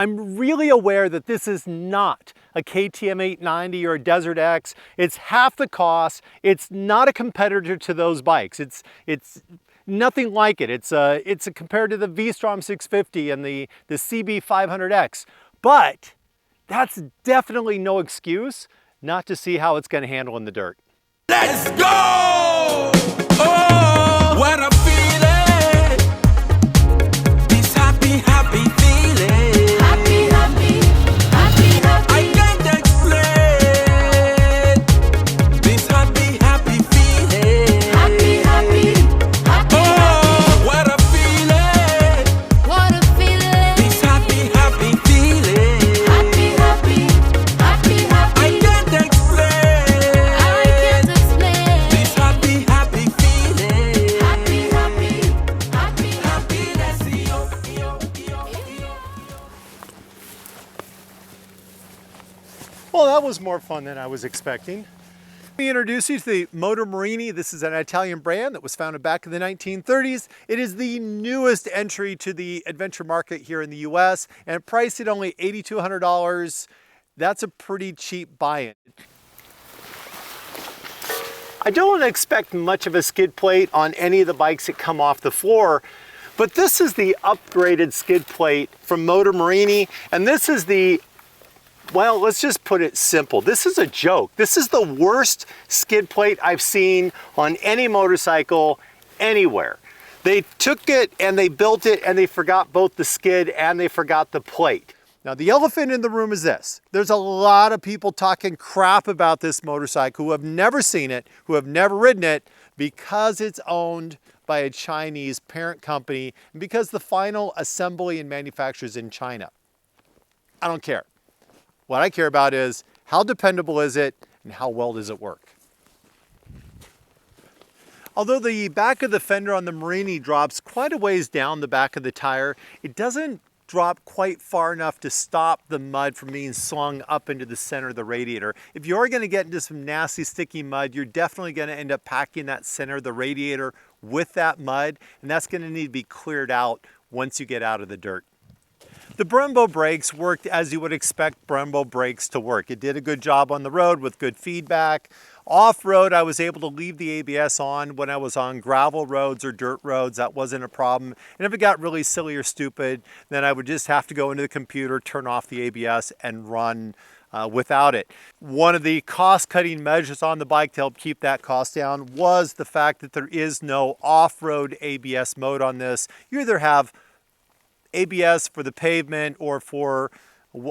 I'm really aware that this is not a KTM 890 or a Desert X. It's half the cost. It's not a competitor to those bikes. It's nothing like it. It's a compared to the V-Strom 650 and the CB 500X. But that's definitely no excuse not to see how it's going to handle in the dirt. Let's go! Oh, what a feeling! This happy, happy feeling. Happy, happy, happy, happy. I can't explain this happy, happy feeling. Happy, happy, happy, Oh, what a feeling! what a feeling. This happy, happy feeling. Happy, happy, happy, happy. I can't explain this happy, happy feeling. Happy, happy, happy, Happiness, yo, yo, yo, yo. Well, that was more fun than I was expecting. Let me introduce you to the MotoMorini. This is an Italian brand that was founded back in the 1930s. It is the newest entry to the adventure market here in the US and priced at only $8,200. That's a pretty cheap buy-in. I don't expect much of a skid plate on any of the bikes that come off the floor, but this is the upgraded skid plate from MotoMorini, and this is the, well, let's just put it simple. This is a joke. This is the worst skid plate I've seen on any motorcycle anywhere. They took it and they built it and they forgot both the skid and they forgot the plate. Now, the elephant in the room is this. There's a lot of people talking crap about this motorcycle who have never seen it, who have never ridden it, because it's owned by a Chinese parent company and because the final assembly and manufacture is in China. I don't care. What I care about is how dependable is it and how well does it work. Although the back of the fender on the Morini drops quite a ways down the back of the tire, it doesn't drop quite far enough to stop the mud from being slung up into the center of the radiator. If you're going to get into some nasty sticky mud, you're definitely going to end up packing that center of the radiator with that mud, and that's going to need to be cleared out once you get out of the dirt. The Brembo brakes worked as you would expect Brembo brakes to work. It did a good job on the road with good feedback. Off-road, I was able to leave the ABS on when I was on gravel roads or dirt roads. That wasn't a problem. And if it got really silly or stupid, then I would just have to go into the computer, turn off the ABS, and run without it. One of the cost-cutting measures on the bike to help keep that cost down was the fact that there is no off-road ABS mode on this. You either have ABS for the pavement or for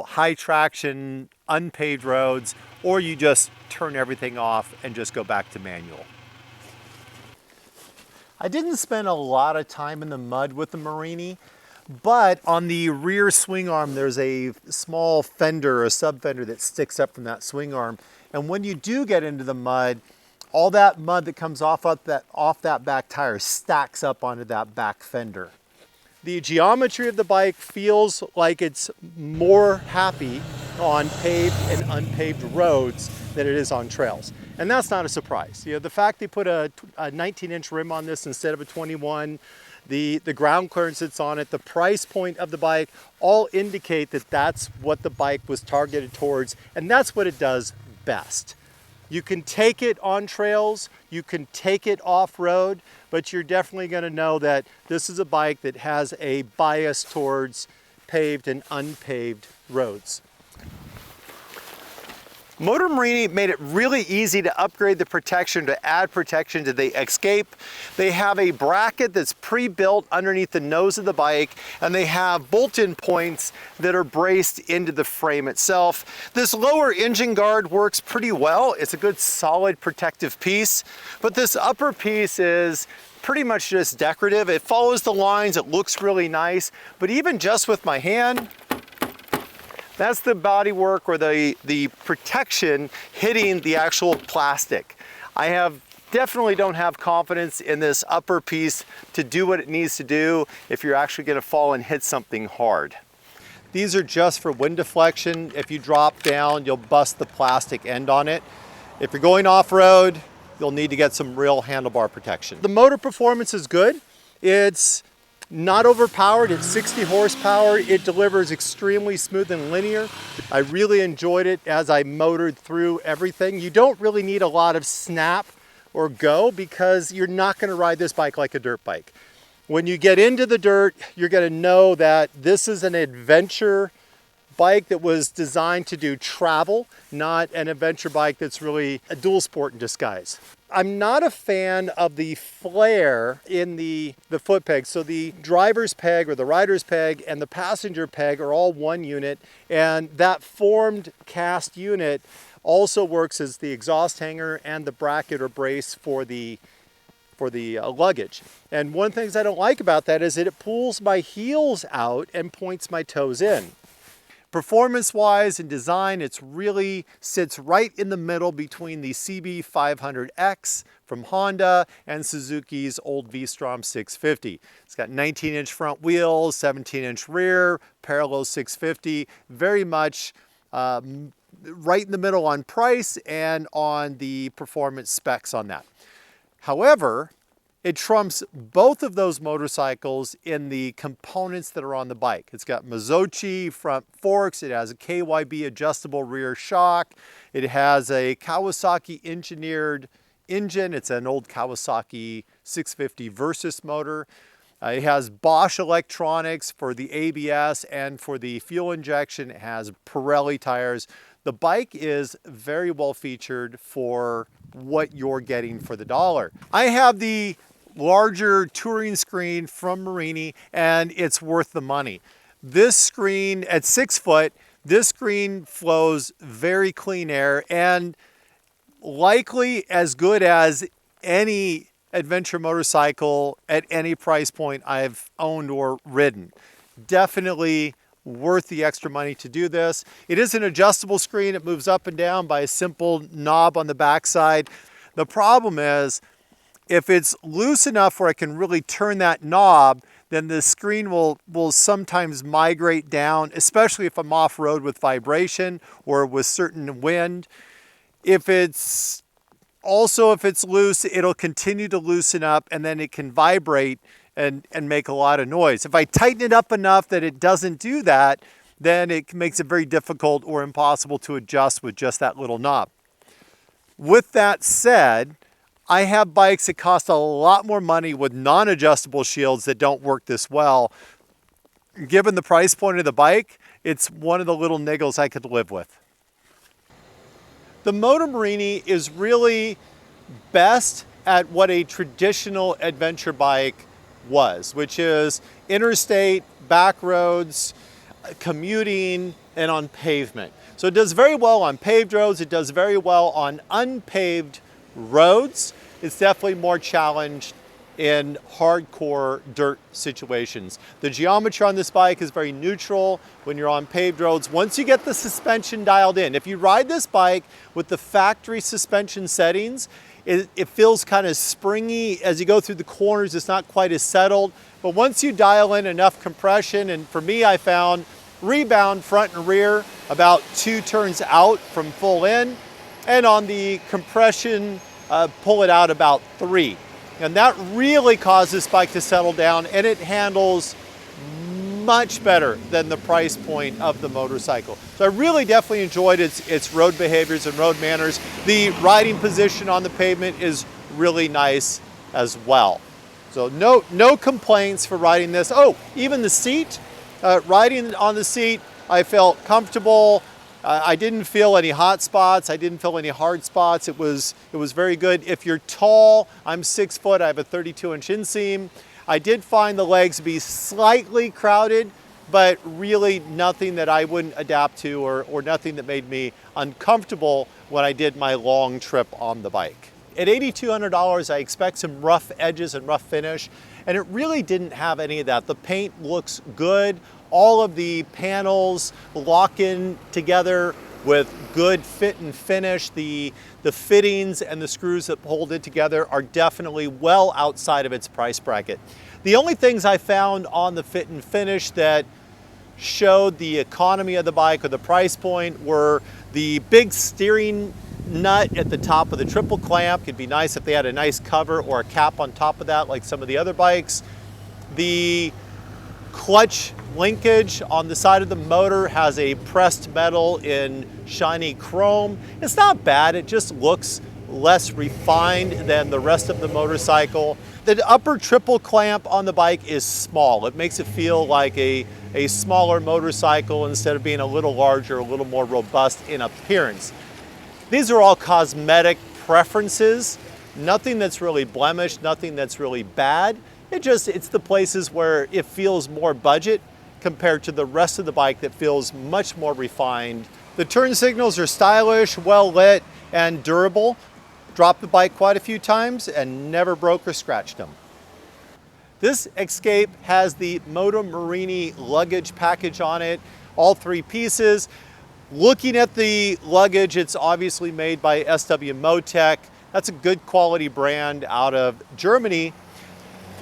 high traction unpaved roads, or you just turn everything off and just go back to manual. I didn't spend a lot of time in the mud with the Morini, but on the rear swing arm there's a small fender, a sub fender that sticks up from that swing arm, and when you do get into the mud, all that mud that comes off that back tire stacks up onto that back fender. The geometry of the bike feels like it's more happy on paved and unpaved roads than it is on trails. And that's not a surprise. You know, the fact they put a 19-inch rim on this instead of a 21, the ground clearance that's on it, the price point of the bike, all indicate that that's what the bike was targeted towards, and that's what it does best. You can take it on trails, you can take it off-road, but you're definitely going to know that this is a bike that has a bias towards paved and unpaved roads. MotoMorini made it really easy to upgrade the protection, to add protection to the XCape. They have a bracket that's pre-built underneath the nose of the bike, and they have bolt-in points that are braced into the frame itself. This lower engine guard works pretty well. It's a good solid protective piece, but this upper piece is pretty much just decorative. It follows the lines, it looks really nice, but even just with my hand, that's the bodywork or the protection hitting the actual plastic. I definitely don't have confidence in this upper piece to do what it needs to do if you're actually going to fall and hit something hard. These are just for wind deflection. If you drop down, you'll bust the plastic end on it. If you're going off-road, you'll need to get some real handlebar protection. The motor performance is good. It's Not overpowered, it's 60 horsepower. It delivers extremely smooth and linear. I really enjoyed it as I motored through everything. You don't really need a lot of snap or go because you're not gonna ride this bike like a dirt bike. When you get into the dirt, you're gonna know that this is an adventure bike that was designed to do travel, not an adventure bike that's really a dual sport in disguise. I'm not a fan of the flare in the foot peg. So the driver's peg or the rider's peg and the passenger peg are all one unit, and that formed cast unit also works as the exhaust hanger and the bracket or brace for the luggage. And one of the things I don't like about that is that it pulls my heels out and points my toes in. Performance-wise and design, it's really sits right in the middle between the CB500X from Honda and Suzuki's old V-Strom 650. It's got 19-inch front wheels, 17-inch rear, parallel 650, very much right in the middle on price and on the performance specs on that. However, it trumps both of those motorcycles in the components that are on the bike. It's got Mazzocchi front forks, it has a KYB adjustable rear shock, it has a Kawasaki engineered engine, it's an old Kawasaki 650 Versys motor. It has Bosch electronics for the ABS and for the fuel injection. It has Pirelli tires. The bike is very well featured for what you're getting for the dollar. I have the larger touring screen from Morini and it's worth the money. This screen at 6 foot, this screen flows very clean air and likely as good as any adventure motorcycle at any price point I've owned or ridden. Definitely worth the extra money to do this. It is an adjustable screen. It moves up and down by a simple knob on the backside. The problem is if it's loose enough where I can really turn that knob, then the screen will sometimes migrate down, especially if I'm off-road with vibration or with certain wind. If it's loose, it'll continue to loosen up and then it can vibrate and make a lot of noise. If I tighten it up enough that it doesn't do that, then it makes it very difficult or impossible to adjust with just that little knob. With that said, I have bikes that cost a lot more money with non-adjustable shields that don't work this well. Given the price point of the bike, it's one of the little niggles I could live with. The MotoMorini is really best at what a traditional adventure bike was, which is interstate, back roads, commuting, and on pavement. So it does very well on paved roads, it does very well on unpaved roads. It's definitely more challenged in hardcore dirt situations. The geometry on this bike is very neutral when you're on paved roads. Once you get the suspension dialed in, if you ride this bike with the factory suspension settings, it feels kind of springy as you go through the corners. It's not quite as settled, but once you dial in enough compression, and for me, I found rebound front and rear about 2 turns out from full in, and on the compression, pull it out about 3. And that really caused this bike to settle down, and it handles much better than the price point of the motorcycle. So I really definitely enjoyed its road behaviors and road manners. The riding position on the pavement is really nice as well. So no complaints for riding this. Oh, even the seat, riding on the seat, I felt comfortable. I didn't feel any hot spots. I didn't feel any hard spots. It was very good. If you're tall, I'm 6 foot, I have a 32-inch inseam. I did find the legs to be slightly crowded, but really nothing that I wouldn't adapt to or nothing that made me uncomfortable when I did my long trip on the bike. At $8,200, I expect some rough edges and rough finish, and it really didn't have any of that. The paint looks good. All of the panels lock in together with good fit and finish. The fittings and the screws that hold it together are definitely well outside of its price bracket. The only things I found on the fit and finish that showed the economy of the bike or the price point were the big steering nut at the top of the triple clamp. It'd be nice if they had a nice cover or a cap on top of that like some of the other bikes. The clutch linkage on the side of the motor has a pressed metal in shiny chrome. It's not bad, it just looks less refined than the rest of the motorcycle. The upper triple clamp on the bike is small. It makes it feel like a smaller motorcycle instead of being a little larger, a little more robust in appearance. These are all cosmetic preferences. Nothing that's really blemished, nothing that's really bad. It's the places where it feels more budget compared to the rest of the bike that feels much more refined. The turn signals are stylish, well lit, and durable. Dropped the bike quite a few times and never broke or scratched them. This XCape has the MotoMorini luggage package on it, all 3 pieces. Looking at the luggage, it's obviously made by SW Motec. That's a good quality brand out of Germany.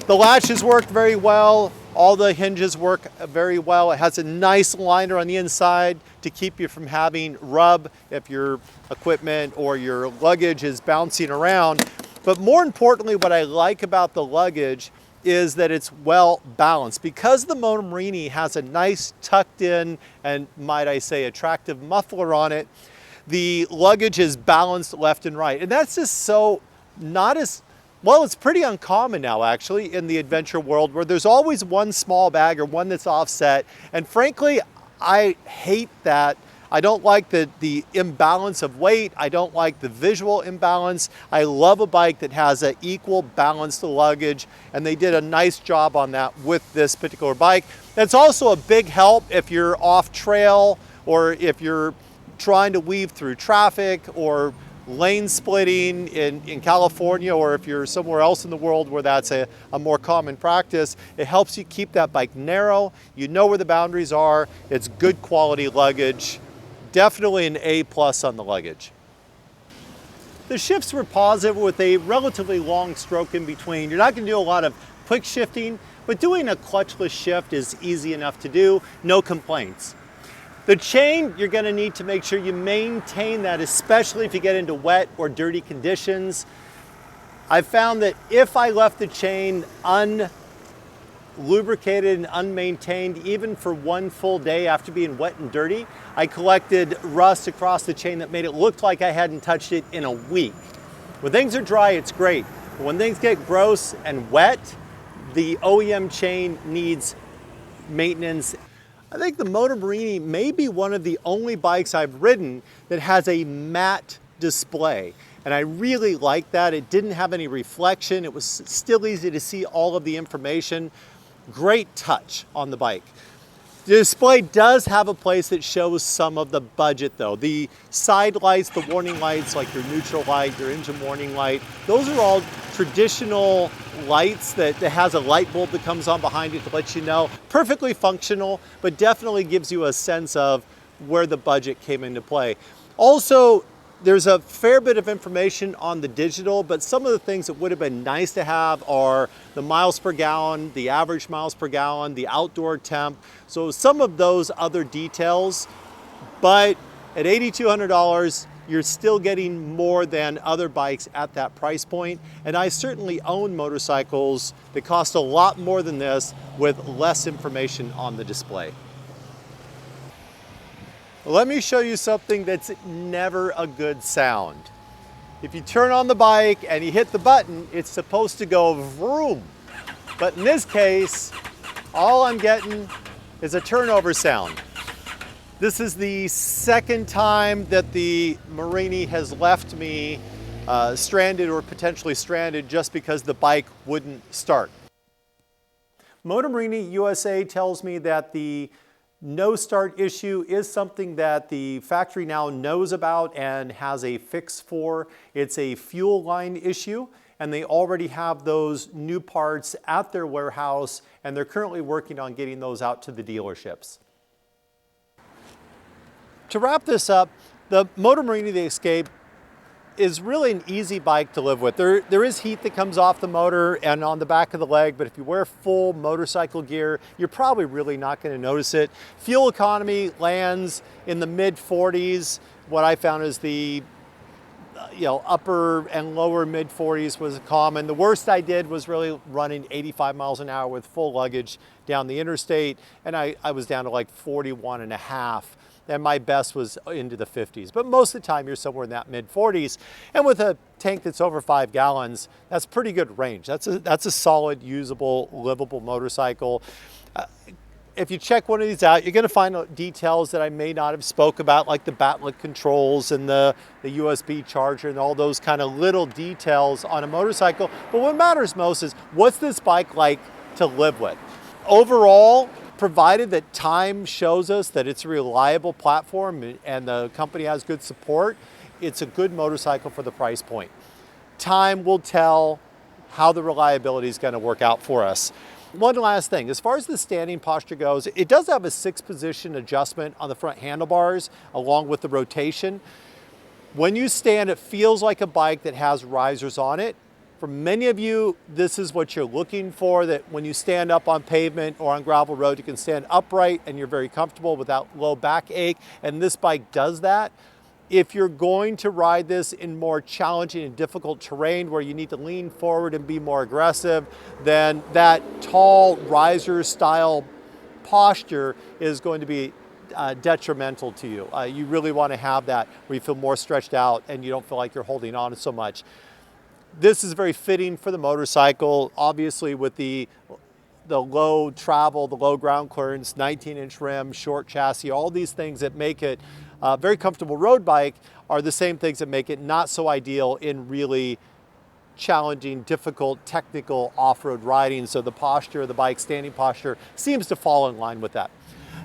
The latches work very well. All the hinges work very well. It has a nice liner on the inside to keep you from having rub if your equipment or your luggage is bouncing around. But more importantly, what I like about the luggage is that it's well balanced. Because the MotoMorini has a nice tucked in and, might I say, attractive muffler on it, the luggage is balanced left and right. And that's just so not as well, it's pretty uncommon now, actually, in the adventure world where there's always one small bag or one that's offset. And frankly, I hate that. I don't like the imbalance of weight. I don't like the visual imbalance. I love a bike that has an equal balanced luggage, and they did a nice job on that with this particular bike. That's also a big help if you're off trail or if you're trying to weave through traffic or lane splitting in California, or if you're somewhere else in the world where that's a more common practice. It helps you keep that bike narrow. You know where the boundaries are. It's good quality luggage. Definitely an A+ on the luggage. The shifts were positive with a relatively long stroke in between. You're not going to do a lot of quick shifting, but doing a clutchless shift is easy enough to do. No complaints. The chain, you're going to need to make sure you maintain that, especially if you get into wet or dirty conditions. I've found that if I left the chain unlubricated and unmaintained, even for one full day after being wet and dirty, I collected rust across the chain that made it look like I hadn't touched it in a week. When things are dry, it's great. But when things get gross and wet, the OEM chain needs maintenance. I think the MotoMorini may be one of the only bikes I've ridden that has a matte display. And I really like that. It didn't have any reflection. It was still easy to see all of the information. Great touch on the bike. The display does have a place that shows some of the budget though. The side lights, the warning lights, like your neutral light, your engine warning light, those are all traditional lights that has a light bulb that comes on behind it to let you know. Perfectly functional, but definitely gives you a sense of where the budget came into play. Also, there's a fair bit of information on the digital, but some of the things that would have been nice to have are the miles per gallon, the average miles per gallon, the outdoor temp. So some of those other details, but at $8,200, you're still getting more than other bikes at that price point. And I certainly own motorcycles that cost a lot more than this with less information on the display. Let me show you something that's never a good sound. If you turn on the bike and you hit the button, it's supposed to go vroom. But in this case, all I'm getting is a turnover sound. This is the second time that the Morini has left me stranded or potentially stranded just because the bike wouldn't start. MotoMorini USA tells me that the no start issue is something that the factory now knows about and has a fix for. It's a fuel line issue, and they already have those new parts at their warehouse, and they're currently working on getting those out to the dealerships. To wrap this up, the MotoMorini X-Cape is really an easy bike to live with. There is heat that comes off the motor and on the back of the leg, but if you wear full motorcycle gear, you're probably really not going to notice it. Fuel economy lands in the mid 40s. What I found is the upper and lower mid 40s was common. The worst I did was really running 85 miles an hour with full luggage down the interstate, and I was down to like 41 and a half. And my best was into the 50s. But most of the time you're somewhere in that mid 40s. And with a tank that's over 5 gallons, that's pretty good range. That's a solid, usable, livable motorcycle. If you check one of these out, you're gonna find details that I may not have spoke about, like the backlit controls and the USB charger and all those kind of little details on a motorcycle. But what matters most is, what's this bike like to live with? Overall, provided that time shows us that it's a reliable platform and the company has good support, it's a good motorcycle for the price point. Time will tell how the reliability is going to work out for us. One last thing, as far as the standing posture goes, it does have a 6-position adjustment on the front handlebars along with the rotation. When you stand, it feels like a bike that has risers on it. For many of you, this is what you're looking for, that when you stand up on pavement or on gravel road, you can stand upright and you're very comfortable without low backache, and this bike does that. If you're going to ride this in more challenging and difficult terrain where you need to lean forward and be more aggressive, then that tall riser style posture is going to be detrimental to you. You really want to have that where you feel more stretched out and you don't feel like you're holding on so much. This is very fitting for the motorcycle, obviously with the low travel, the low ground clearance, 19-inch rim, short chassis, all these things that make it a very comfortable road bike are the same things that make it not so ideal in really challenging, difficult, technical off-road riding. So the posture of the bike, standing posture, seems to fall in line with that.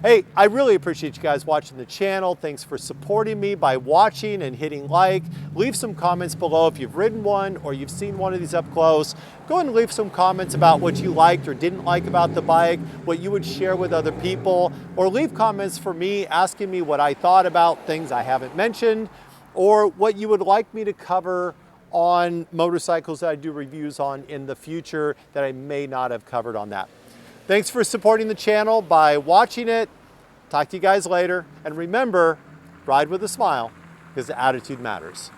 Hey, I really appreciate you guys watching the channel. Thanks for supporting me by watching and hitting like. Leave some comments below if you've ridden one or you've seen one of these up close. Go ahead and leave some comments about what you liked or didn't like about the bike, what you would share with other people, or leave comments for me asking me what I thought about things I haven't mentioned, or what you would like me to cover on motorcycles that I do reviews on in the future that I may not have covered on that. Thanks for supporting the channel by watching it. Talk to you guys later. And remember, ride with a smile, because the attitude matters.